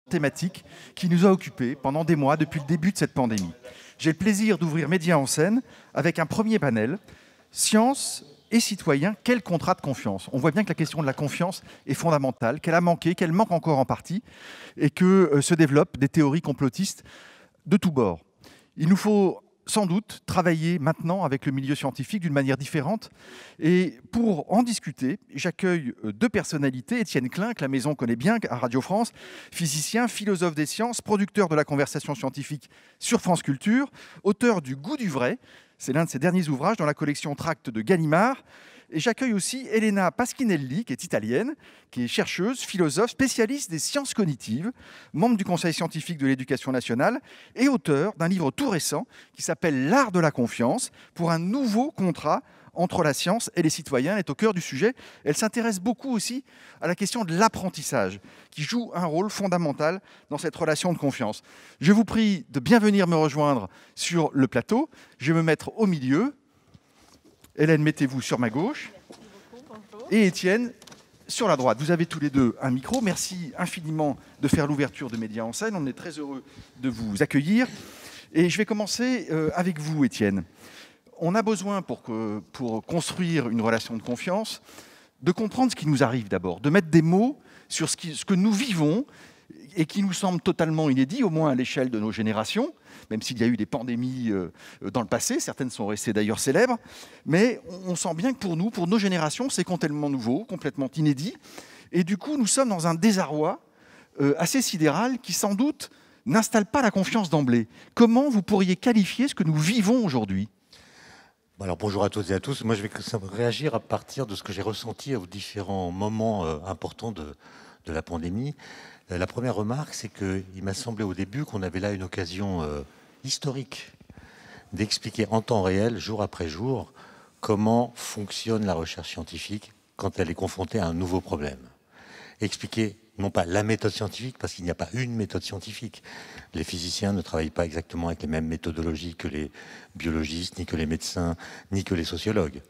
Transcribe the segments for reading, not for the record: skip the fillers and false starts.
thématique qui nous a occupés pendant des mois depuis le début de cette pandémie. J'ai le plaisir d'ouvrir Médias en scène avec un premier panel, Science et citoyens, quel contrat de confiance? On voit bien que la question de la confiance est fondamentale, qu'elle a manqué, qu'elle manque encore en partie, et que se développent des théories complotistes de tous bords. Il nous faut sans doute travailler maintenant avec le milieu scientifique d'une manière différente. Et pour en discuter, j'accueille deux personnalités. Étienne Klein, que la maison connaît bien à Radio France, physicien, philosophe des sciences, producteur de la conversation scientifique sur France Culture, auteur du Goût du vrai. C'est l'un de ses derniers ouvrages dans la collection Tracts de Gallimard. Et j'accueille aussi Elena Pasquinelli, qui est italienne, qui est chercheuse, philosophe, spécialiste des sciences cognitives, membre du Conseil scientifique de l'éducation nationale et auteur d'un livre tout récent qui s'appelle L'art de la confiance pour un nouveau contrat entre la science et les citoyens. Elle est au cœur du sujet. Elle s'intéresse beaucoup aussi à la question de l'apprentissage, qui joue un rôle fondamental dans cette relation de confiance. Je vous prie de bien venir me rejoindre sur le plateau. Je vais me mettre au milieu. Hélène, mettez-vous sur ma gauche. Et Étienne, sur la droite. Vous avez tous les deux un micro. Merci infiniment de faire l'ouverture de Médias en scène. On est très heureux de vous accueillir. Et je vais commencer avec vous, Étienne. On a besoin, pour construire une relation de confiance, de comprendre ce qui nous arrive d'abord, de mettre des mots sur ce que nous vivons et qui nous semble totalement inédit, au moins à l'échelle de nos générations, même s'il y a eu des pandémies dans le passé, certaines sont restées d'ailleurs célèbres, mais on sent bien que pour nous, pour nos générations, c'est complètement nouveau, complètement inédit, et du coup, nous sommes dans un désarroi assez sidéral qui, sans doute, n'installe pas la confiance d'emblée. Comment vous pourriez qualifier ce que nous vivons aujourd'hui ? Alors bonjour à toutes et à tous. Moi, je vais réagir à partir de ce que j'ai ressenti aux différents moments importants de la pandémie. La première remarque, c'est qu'il m'a semblé au début qu'on avait là une occasion historique d'expliquer en temps réel, jour après jour, comment fonctionne la recherche scientifique quand elle est confrontée à un nouveau problème. Expliquer non pas la méthode scientifique, parce qu'il n'y a pas une méthode scientifique. Les physiciens ne travaillent pas exactement avec les mêmes méthodologies que les biologistes, ni que les médecins, ni que les sociologues.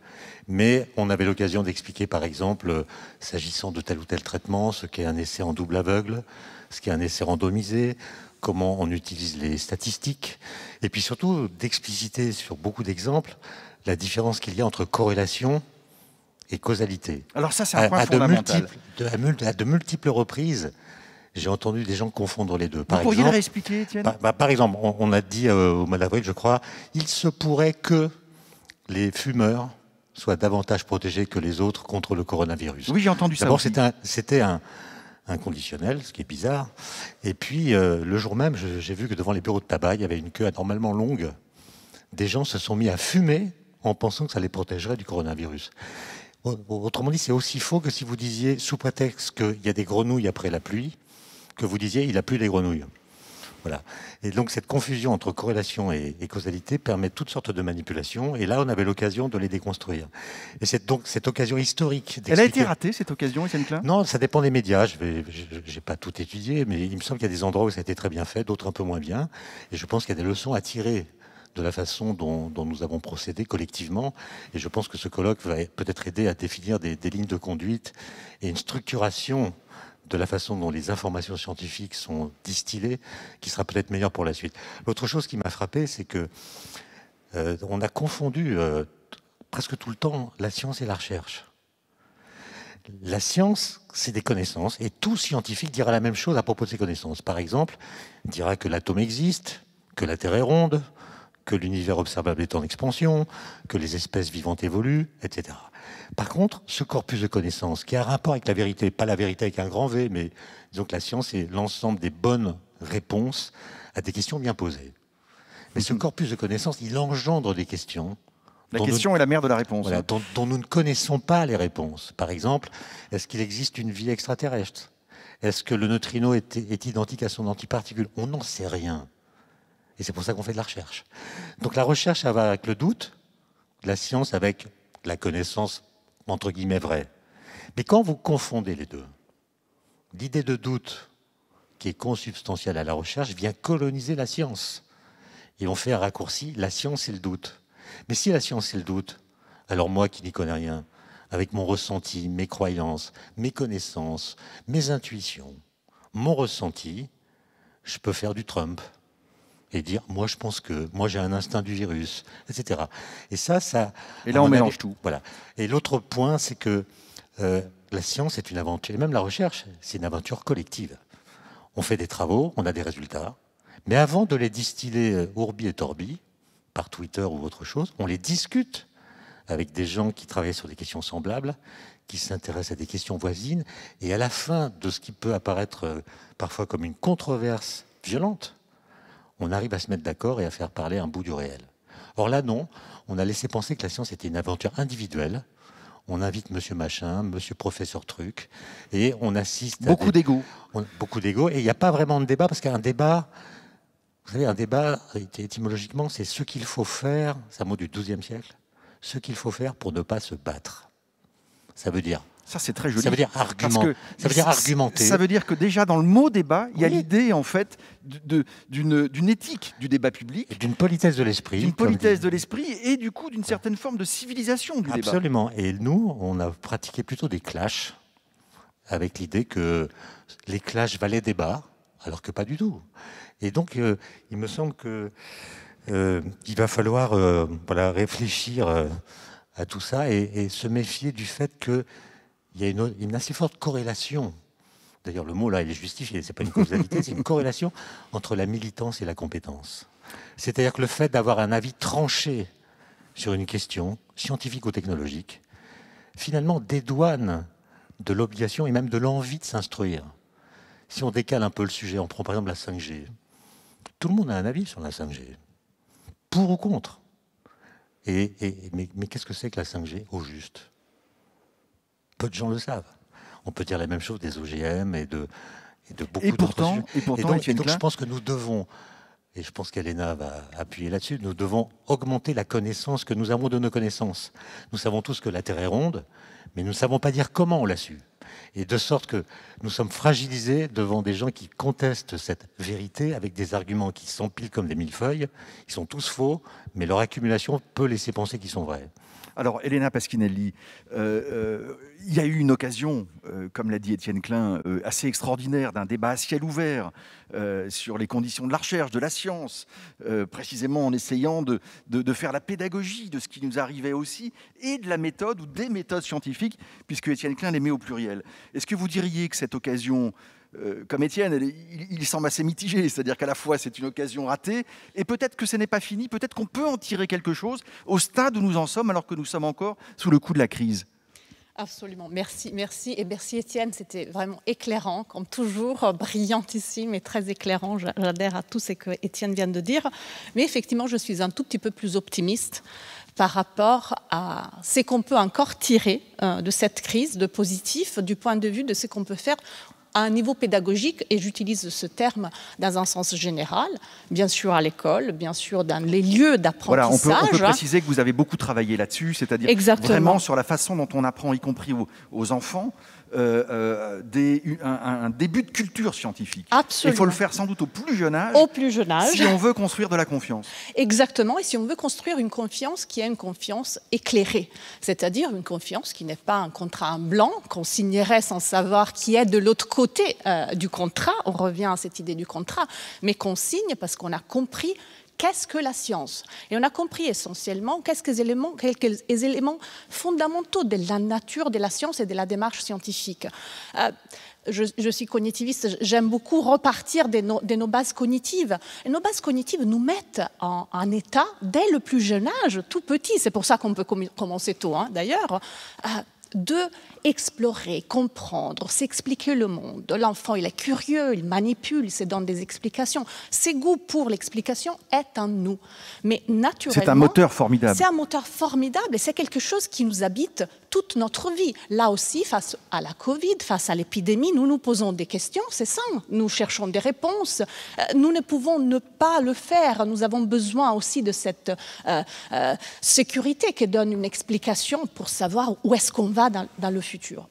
Mais on avait l'occasion d'expliquer, par exemple, s'agissant de tel ou tel traitement, ce qu'est un essai en double aveugle, ce qu'est un essai randomisé, comment on utilise les statistiques, et puis surtout d'expliciter sur beaucoup d'exemples la différence qu'il y a entre corrélation et causalité. Alors ça, c'est un point fondamental. À de multiples reprises, j'ai entendu des gens confondre les deux. Vous pourriez le réexpliquer, Étienne ? Par exemple, on a dit au mois d'avril, je crois, il se pourrait que les fumeurs soient davantage protégés que les autres contre le coronavirus. Oui, j'ai entendu ça aussi. D'abord, c'était un conditionnel, ce qui est bizarre. Et puis, le jour même, j'ai vu que devant les bureaux de tabac, il y avait une queue anormalement longue. Des gens se sont mis à fumer en pensant que ça les protégerait du coronavirus. Autrement dit, c'est aussi faux que si vous disiez, sous prétexte qu'il y a des grenouilles après la pluie, que vous disiez il a plu des grenouilles. Voilà. Et donc cette confusion entre corrélation et causalité permet toutes sortes de manipulations. Et là, on avait l'occasion de les déconstruire. Et c'est donc cette occasion historique. Elle a été ratée, cette occasion, Étienne Klein ? Non, ça dépend des médias. Je n'ai pas tout étudié, mais il me semble qu'il y a des endroits où ça a été très bien fait, d'autres un peu moins bien. Et je pense qu'il y a des leçons à tirer de la façon dont nous avons procédé collectivement. Et je pense que ce colloque va peut-être aider à définir des lignes de conduite et une structuration de la façon dont les informations scientifiques sont distillées, qui sera peut-être meilleure pour la suite. L'autre chose qui m'a frappé, c'est que on a confondu presque tout le temps la science et la recherche. La science, c'est des connaissances, et tout scientifique dira la même chose à propos de ces connaissances. Par exemple, il dira que l'atome existe, que la Terre est ronde, que l'univers observable est en expansion, que les espèces vivantes évoluent, etc. Par contre, ce corpus de connaissances qui a un rapport avec la vérité, pas la vérité avec un grand V, mais disons que la science est l'ensemble des bonnes réponses à des questions bien posées. Mais ce corpus de connaissances, il engendre des questions. La question est la mère de la réponse. Voilà, dont nous ne connaissons pas les réponses. Par exemple, est-ce qu'il existe une vie extraterrestre ? Est-ce que le neutrino est identique à son antiparticule ? On n'en sait rien. Et c'est pour ça qu'on fait de la recherche. Donc la recherche, ça va avec le doute, la science avec la connaissance, entre guillemets, vraie. Mais quand vous confondez les deux, l'idée de doute, qui est consubstantielle à la recherche, vient coloniser la science. Et on fait un raccourci, la science et le doute. Mais si la science et le doute, alors moi qui n'y connais rien, avec mon ressenti, mes croyances, mes connaissances, mes intuitions, mon ressenti, je peux faire du Trump et dire, moi je pense que, moi j'ai un instinct du virus, etc. Et ça... Et là on mélange tout. Voilà. Et l'autre point, c'est que la science est une aventure, et même la recherche, c'est une aventure collective. On fait des travaux, on a des résultats, mais avant de les distiller ourbi et torbi, par Twitter ou autre chose, on les discute avec des gens qui travaillent sur des questions semblables, qui s'intéressent à des questions voisines, et à la fin de ce qui peut apparaître parfois comme une controverse violente, on arrive à se mettre d'accord et à faire parler un bout du réel. Or là, non, on a laissé penser que la science était une aventure individuelle. On invite monsieur machin, monsieur professeur truc, et on assiste à beaucoup d'ego. Beaucoup d'ego, et il n'y a pas vraiment de débat, parce qu'un débat, vous savez, un débat, étymologiquement, c'est ce qu'il faut faire, c'est un mot du XIIe siècle, ce qu'il faut faire pour ne pas se battre. Ça veut dire... Ça, c'est très joli. Ça veut dire argumenter. Ça veut dire que déjà, dans le mot débat, il y a l'idée, en fait, d'une éthique du débat public. Et d'une politesse de l'esprit. D'une politesse de l'esprit et, du coup, d'une certaine forme de civilisation du débat. Absolument. Et nous, on a pratiqué plutôt des clashs, avec l'idée que les clashs valaient débat, alors que pas du tout. Et donc, il me semble qu'il va falloir réfléchir à tout ça et se méfier du fait que il y a une assez forte corrélation, d'ailleurs le mot là il est justifié, c'est pas une causalité, c'est une corrélation entre la militance et la compétence. C'est-à-dire que le fait d'avoir un avis tranché sur une question scientifique ou technologique, finalement dédouane de l'obligation et même de l'envie de s'instruire. Si on décale un peu le sujet, on prend par exemple la 5G, tout le monde a un avis sur la 5G, pour ou contre. Mais qu'est-ce que c'est que la 5G au juste ? Peu de gens le savent. On peut dire la même chose des OGM et de beaucoup d'autres sujets. Et donc, je pense que nous devons, et je pense qu'Elena va appuyer là-dessus, nous devons augmenter la connaissance que nous avons de nos connaissances. Nous savons tous que la Terre est ronde, mais nous ne savons pas dire comment on l'a su. Et de sorte que nous sommes fragilisés devant des gens qui contestent cette vérité avec des arguments qui s'empilent comme des millefeuilles. Ils sont tous faux, mais leur accumulation peut laisser penser qu'ils sont vrais. Alors, Elena Pasquinelli, il y a eu une occasion, comme l'a dit Étienne Klein, assez extraordinaire d'un débat à ciel ouvert sur les conditions de la recherche, de la science, précisément en essayant de faire la pédagogie de ce qui nous arrivait aussi, et de la méthode ou des méthodes scientifiques, puisque Étienne Klein les met au pluriel. Est-ce que vous diriez que cette occasion... comme Étienne, il semble assez mitigé, c'est-à-dire qu'à la fois c'est une occasion ratée, et peut-être que ce n'est pas fini, peut-être qu'on peut en tirer quelque chose au stade où nous en sommes, alors que nous sommes encore sous le coup de la crise. Absolument, merci et merci Étienne, c'était vraiment éclairant, comme toujours, brillantissime et très éclairant, j'adhère à tout ce que Étienne vient de dire, mais effectivement je suis un tout petit peu plus optimiste par rapport à ce qu'on peut encore tirer de cette crise, de positif, du point de vue de ce qu'on peut faire à un niveau pédagogique, et j'utilise ce terme dans un sens général, bien sûr à l'école, bien sûr dans les lieux d'apprentissage. Voilà, on peut préciser que vous avez beaucoup travaillé là-dessus, c'est-à-dire vraiment sur la façon dont on apprend, y compris aux enfants, un début de culture scientifique. Absolument. Il faut le faire sans doute au plus jeune âge, si on veut construire de la confiance. Exactement, et si on veut construire une confiance qui est une confiance éclairée, c'est-à-dire une confiance qui n'est pas un contrat en blanc qu'on signerait sans savoir qui est de l'autre côté du contrat, on revient à cette idée du contrat, mais qu'on signe parce qu'on a compris qu'est-ce que la science ? Et on a compris essentiellement quelques éléments fondamentaux de la nature de la science et de la démarche scientifique. Je suis cognitiviste, j'aime beaucoup repartir de nos bases cognitives. Et nos bases cognitives nous mettent en état, dès le plus jeune âge, tout petit, c'est pour ça qu'on peut commencer tôt d'ailleurs, de explorer, comprendre, s'expliquer le monde. L'enfant, il est curieux, il manipule, il se donne des explications. Ses goûts pour l'explication est en nous. Mais naturellement... C'est un moteur formidable. C'est un moteur formidable et c'est quelque chose qui nous habite toute notre vie. Là aussi, face à la Covid, face à l'épidémie, nous nous posons des questions, c'est ça. Nous cherchons des réponses. Nous ne pouvons ne pas le faire. Nous avons besoin aussi de cette sécurité qui donne une explication pour savoir où est-ce qu'on va dans le futur.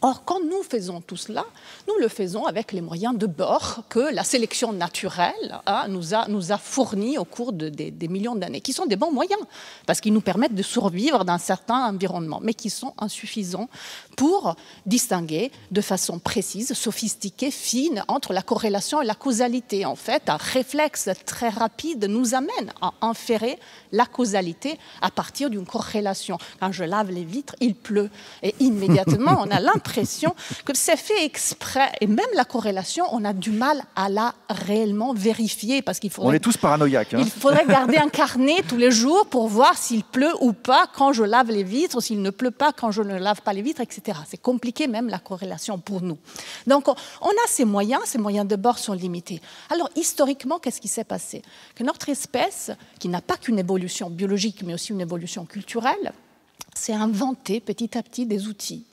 Or, quand nous faisons tout cela, nous le faisons avec les moyens de bord que la sélection naturelle nous a fournis au cours des millions d'années, qui sont des bons moyens, parce qu'ils nous permettent de survivre dans certains environnements, mais qui sont insuffisants pour distinguer de façon précise, sophistiquée, fine, entre la corrélation et la causalité. En fait, un réflexe très rapide nous amène à inférer la causalité à partir d'une corrélation. Quand je lave les vitres, il pleut. Et immédiatement, on a l'impression que c'est fait exprès. Et même la corrélation, on a du mal à la réellement vérifier. Parce qu'il faudrait, on est tous paranoïaques. Il faudrait garder un carnet tous les jours pour voir s'il pleut ou pas quand je lave les vitres, s'il ne pleut pas quand je ne lave pas les vitres, etc. C'est compliqué même la corrélation pour nous. Donc on a ces moyens de bord sont limités. Alors historiquement, qu'est-ce qui s'est passé? Que notre espèce, qui n'a pas qu'une évolution biologique, mais aussi une évolution culturelle, s'est inventé petit à petit des outils.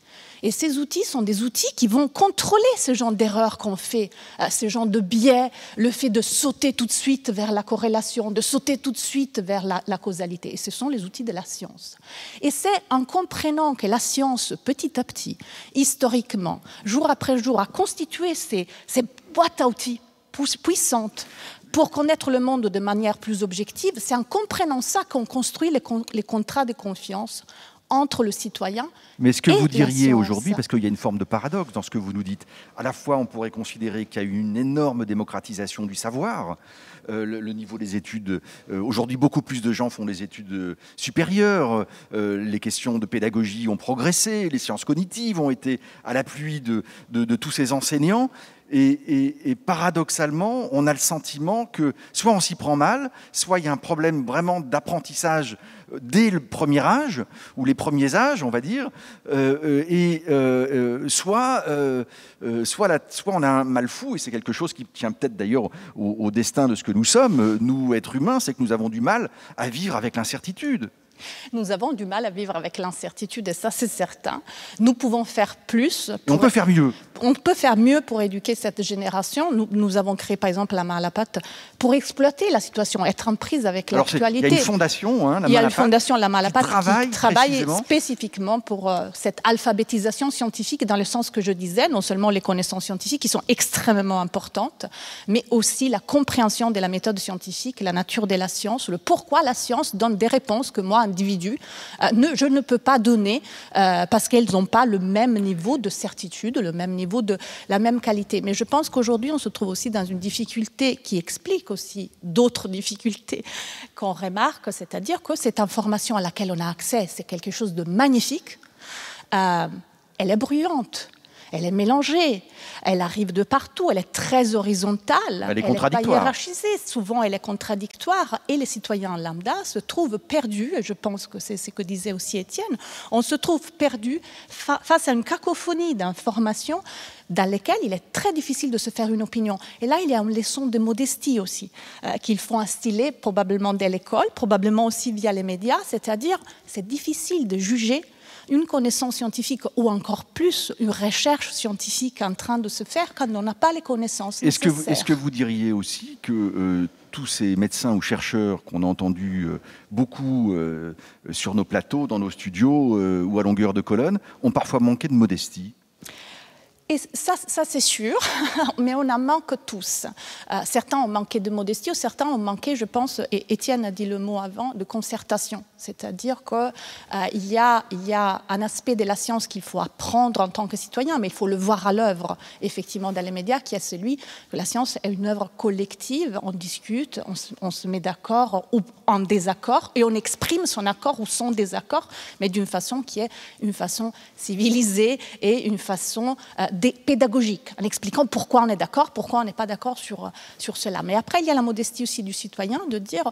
Et ces outils sont des outils qui vont contrôler ce genre d'erreurs qu'on fait, ce genre de biais, le fait de sauter tout de suite vers la corrélation, de sauter tout de suite vers la causalité. Et ce sont les outils de la science. Et c'est en comprenant que la science, petit à petit, historiquement, jour après jour, a constitué ces boîtes à outils puissantes pour connaître le monde de manière plus objective, c'est en comprenant ça qu'on construit les contrats de confiance entre le citoyen. Mais est-ce que vous diriez aujourd'hui, parce qu'il y a une forme de paradoxe dans ce que vous nous dites, à la fois on pourrait considérer qu'il y a eu une énorme démocratisation du savoir, le niveau des études, aujourd'hui beaucoup plus de gens font des études supérieures, les questions de pédagogie ont progressé, les sciences cognitives ont été à l'appui de tous ces enseignants. Et paradoxalement, on a le sentiment que soit on s'y prend mal, soit il y a un problème vraiment d'apprentissage dès le premier âge, ou les premiers âges, on va dire, soit on a un mal fou, et c'est quelque chose qui tient peut-être d'ailleurs au destin de ce que nous sommes, nous, êtres humains, c'est que nous avons du mal à vivre avec l'incertitude. Nous avons du mal à vivre avec l'incertitude, et ça, c'est certain. Nous pouvons faire plus. On peut faire mieux. On peut faire mieux pour éduquer cette génération. Nous avons créé, par exemple, la main à la pâte pour exploiter la situation, être en prise avec l'actualité. Il y a une fondation, la main à la pâte. Il y a une fondation, la main à la pâte, qui travaille précisément spécifiquement pour cette alphabétisation scientifique, dans le sens que je disais, non seulement les connaissances scientifiques qui sont extrêmement importantes, mais aussi la compréhension de la méthode scientifique, la nature de la science, le pourquoi la science donne des réponses que moi, individu, je ne peux pas donner parce qu'elles n'ont pas le même niveau de certitude, le même niveau de la même qualité. Mais je pense qu'aujourd'hui, on se trouve aussi dans une difficulté qui explique aussi d'autres difficultés qu'on remarque, c'est-à-dire que cette information à laquelle on a accès, c'est quelque chose de magnifique. Elle est bruyante. Elle est mélangée, elle arrive de partout, elle est très horizontale, elle est contradictoire. Pas hiérarchisée, souvent elle est contradictoire, et les citoyens lambda se trouvent perdus, et je pense que c'est ce que disait aussi Étienne, on se trouve perdus face à une cacophonie d'informations dans lesquelles il est très difficile de se faire une opinion. Et là, il y a une leçon de modestie aussi, qu'il faut instiller probablement dès l'école, probablement aussi via les médias, c'est-à-dire c'est difficile de juger une connaissance scientifique ou encore plus une recherche scientifique en train de se faire quand on n'a pas les connaissances nécessaires. Est-ce que vous diriez aussi que tous ces médecins ou chercheurs qu'on a entendus beaucoup sur nos plateaux, dans nos studios ou à longueur de colonne, ont parfois manqué de modestie ? Et ça c'est sûr, mais on en manque tous. Certains ont manqué de modestie, ou certains ont manqué, je pense, et Étienne a dit le mot avant, de concertation. C'est-à-dire qu'il y a un aspect de la science qu'il faut apprendre en tant que citoyen, mais il faut le voir à l'œuvre, effectivement, dans les médias, qui est celui que la science est une œuvre collective. On discute, on se met d'accord ou en désaccord, et on exprime son accord ou son désaccord, mais d'une façon qui est une façon civilisée et une façon pédagogique, en expliquant pourquoi on est d'accord, pourquoi on n'est pas d'accord sur cela. Mais après, il y a la modestie aussi du citoyen de dire,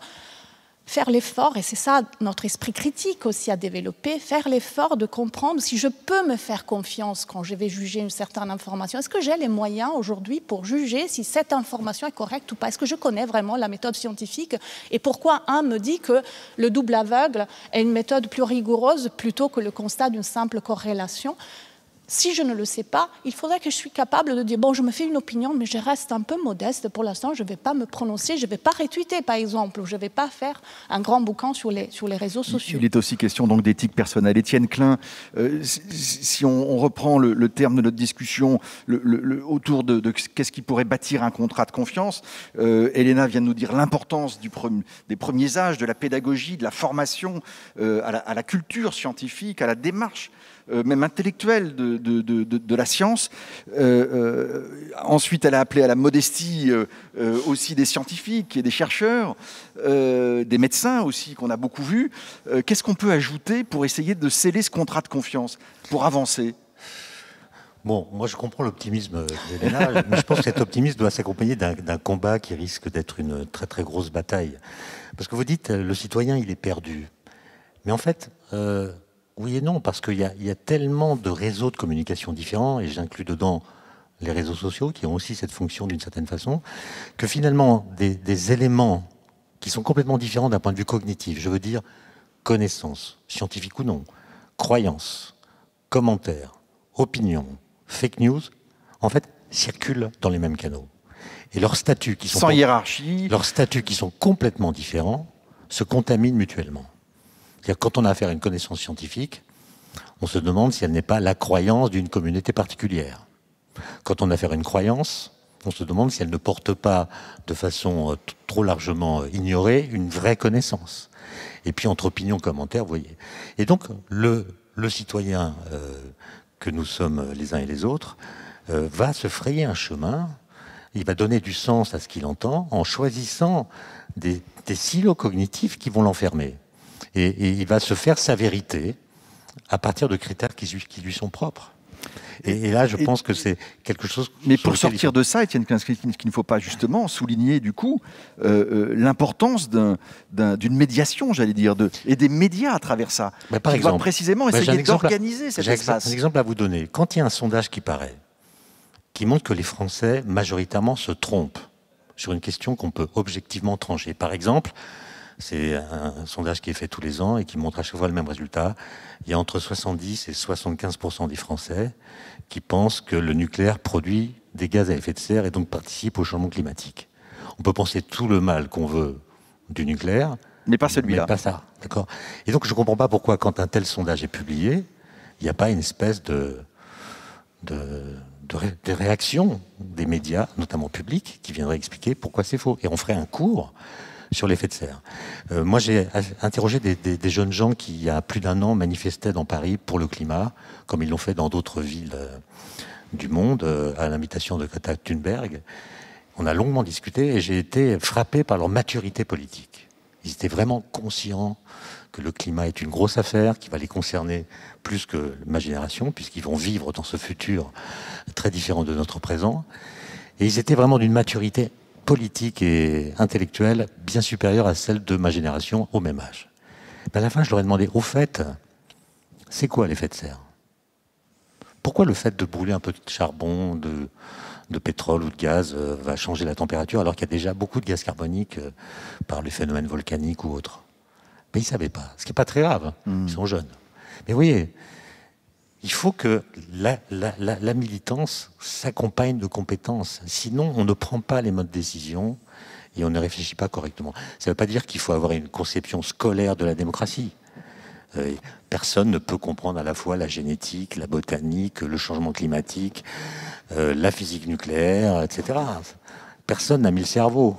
faire l'effort, et c'est ça notre esprit critique aussi à développer, faire l'effort de comprendre si je peux me faire confiance quand je vais juger une certaine information. Est-ce que j'ai les moyens aujourd'hui pour juger si cette information est correcte ou pas? Est-ce que je connais vraiment la méthode scientifique? Et pourquoi un me dit que le double aveugle est une méthode plus rigoureuse plutôt que le constat d'une simple corrélation? Si je ne le sais pas, il faudrait que je sois capable de dire, bon, je me fais une opinion, mais je reste un peu modeste. Pour l'instant, je ne vais pas me prononcer, je ne vais pas retweeter, par exemple, ou je ne vais pas faire un grand boucan sur les réseaux sociaux. Il est aussi question donc d'éthique personnelle. Étienne Klein, si on reprend le terme de notre discussion autour de qu'est-ce qui pourrait bâtir un contrat de confiance, Elena vient de nous dire l'importance des premiers âges, de la pédagogie, de la formation, à la culture scientifique, à la démarche même intellectuelle de la science. Ensuite, elle a appelé à la modestie aussi des scientifiques et des chercheurs, des médecins aussi, qu'on a beaucoup vus. Qu'est-ce qu'on peut ajouter pour essayer de sceller ce contrat de confiance, pour avancer ? Bon, moi je comprends l'optimisme d'Elena, mais je pense que cet optimisme doit s'accompagner d'un combat qui risque d'être une très très grosse bataille. Parce que vous dites, le citoyen, il est perdu. Mais en fait, oui et non, parce qu'il y a tellement de réseaux de communication différents, et j'inclus dedans les réseaux sociaux, qui ont aussi cette fonction d'une certaine façon, que finalement, des éléments qui sont complètement différents d'un point de vue cognitif, je veux dire connaissances, scientifiques ou non, croyances, commentaires, opinions, fake news, en fait, circulent dans les mêmes canaux. Et leurs statuts, qui sont sans hiérarchie, leurs statuts qui sont complètement différents, se contaminent mutuellement. C'est-à-dire, quand on a affaire à une connaissance scientifique, on se demande si elle n'est pas la croyance d'une communauté particulière. Quand on a affaire à une croyance, on se demande si elle ne porte pas, de façon trop largement ignorée, une vraie connaissance. Et puis, entre opinion et commentaire, vous voyez. Et donc, le citoyen que nous sommes les uns et les autres va se frayer un chemin, il va donner du sens à ce qu'il entend en choisissant des silos cognitifs qui vont l'enfermer. Et il va se faire sa vérité à partir de critères qui lui sont propres. Et là, je pense que c'est quelque chose... Mais pour sortir de ça, Étienne, est-ce qu'il ne faut pas justement souligner, du coup, l'importance d'une médiation, j'allais dire, et des médias à travers ça, par exemple, précisément essayer d'organiser cet espace. J'ai un exemple à vous donner. Quand il y a un sondage qui paraît, qui montre que les Français, majoritairement, se trompent sur une question qu'on peut objectivement trancher. Par exemple, c'est un sondage qui est fait tous les ans et qui montre à chaque fois le même résultat. Il y a entre 70 et 75% des Français qui pensent que le nucléaire produit des gaz à effet de serre et donc participe au changement climatique. On peut penser tout le mal qu'on veut du nucléaire, mais pas celui-là. Mais pas ça, d'accord. Et donc je ne comprends pas pourquoi, quand un tel sondage est publié, il n'y a pas une espèce de réaction des médias, notamment publics, qui viendraient expliquer pourquoi c'est faux. Et on ferait un cours sur l'effet de serre. Moi, j'ai interrogé des jeunes gens qui, il y a plus d'1 an, manifestaient dans Paris pour le climat, comme ils l'ont fait dans d'autres villes du monde, à l'invitation de Greta Thunberg. On a longuement discuté et j'ai été frappé par leur maturité politique. Ils étaient vraiment conscients que le climat est une grosse affaire, qui va les concerner plus que ma génération, puisqu'ils vont vivre dans ce futur très différent de notre présent. Et ils étaient vraiment d'une maturité politique et intellectuelle bien supérieure à celle de ma génération au même âge. À la fin, je leur ai demandé, au fait, c'est quoi l'effet de serre ? Pourquoi le fait de brûler un peu de charbon, de pétrole ou de gaz va changer la température alors qu'il y a déjà beaucoup de gaz carbonique par les phénomènes volcaniques ou autres ? Mais ils ne savaient pas, ce qui n'est pas très grave, ils sont jeunes. Mais vous voyez, il faut que la militance s'accompagne de compétences. Sinon, on ne prend pas les bonnes décisions et on ne réfléchit pas correctement. Ça ne veut pas dire qu'il faut avoir une conception scolaire de la démocratie. Personne ne peut comprendre à la fois la génétique, la botanique, le changement climatique, la physique nucléaire, etc. Personne n'a mis le cerveau.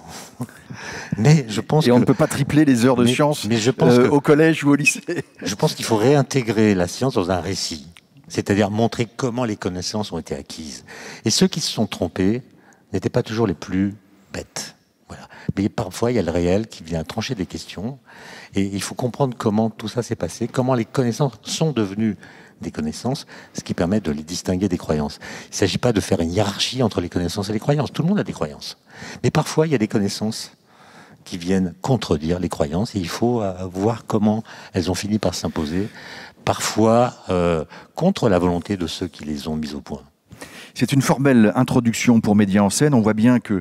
Mais je pense on ne peut pas tripler les heures de sciences au collège ou au lycée. Je pense qu'il faut réintégrer la science dans un récit. C'est-à-dire montrer comment les connaissances ont été acquises. Et ceux qui se sont trompés n'étaient pas toujours les plus bêtes. Voilà. Mais parfois, il y a le réel qui vient trancher des questions. Et il faut comprendre comment tout ça s'est passé, comment les connaissances sont devenues des connaissances, ce qui permet de les distinguer des croyances. Il ne s'agit pas de faire une hiérarchie entre les connaissances et les croyances. Tout le monde a des croyances. Mais parfois, il y a des connaissances qui viennent contredire les croyances et il faut voir comment elles ont fini par s'imposer, parfois contre la volonté de ceux qui les ont mises au point. C'est une fort belle introduction pour Médias en scène. On voit bien que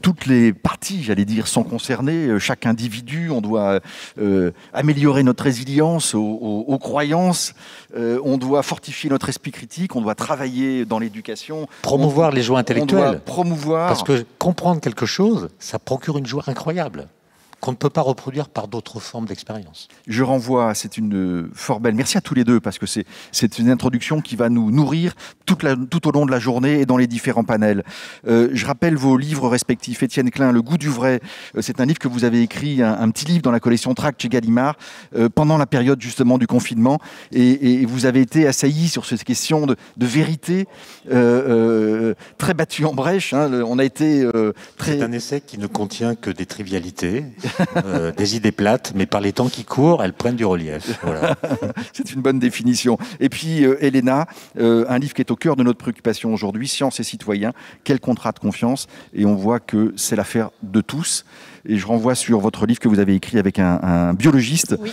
toutes les parties, j'allais dire, sont concernées. Chaque individu, on doit améliorer notre résilience aux croyances. On doit fortifier notre esprit critique. On doit travailler dans l'éducation. Promouvoir les joies intellectuelles. On doit promouvoir. Parce que comprendre quelque chose, ça procure une joie incroyable qu'on ne peut pas reproduire par d'autres formes d'expérience. Je renvoie, c'est une fort belle. Merci à tous les deux, parce que c'est une introduction qui va nous nourrir tout au long de la journée et dans les différents panels. Je rappelle vos livres respectifs. Étienne Klein, Le goût du vrai, c'est un livre que vous avez écrit, un petit livre dans la collection Tract chez Gallimard, pendant la période justement du confinement, et vous avez été assailli sur cette question de vérité, très battue en brèche. Hein. On a été très... C'est un essai qui ne contient que des trivialités, des idées plates, mais par les temps qui courent, elles prennent du relief. Voilà. C'est une bonne définition. Et puis, Elena, un livre qui est au cœur de notre préoccupation aujourd'hui, Science et citoyens, quel contrat de confiance? Et on voit que c'est l'affaire de tous. Et je renvoie sur votre livre que vous avez écrit avec un biologiste. Oui,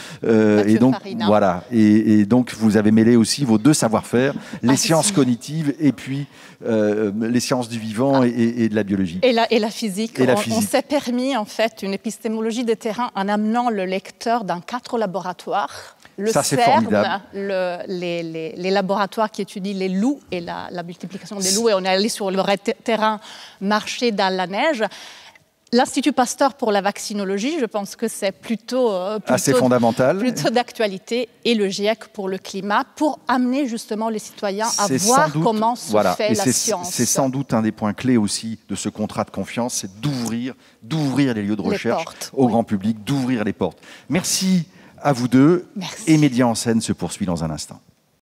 et donc, Farina. voilà. Et donc, vous avez mêlé aussi vos deux savoir-faire, les sciences cognitives et puis les sciences du vivant et de la biologie. Et la physique. Et la On physique. s'est permis, en fait, une épistémologie de terrain en amenant le lecteur dans 4 laboratoires. Le Ça, c'est CERN, formidable. les laboratoires qui étudient les loups et la multiplication des loups. Et on est allé sur le terrain marcher dans la neige. L'Institut Pasteur pour la vaccinologie, je pense que c'est plutôt assez fondamental. Plutôt d'actualité, et le GIEC pour le climat, pour amener justement les citoyens à C'est voir sans doute, comment se voilà, fait et la c'est science. C'est sans doute un des points clés aussi de ce contrat de confiance, c'est d'ouvrir les lieux de Les recherche portes, au oui. grand public, d'ouvrir les portes. Merci à vous deux. Merci. Et Médias en scène se poursuit dans un instant.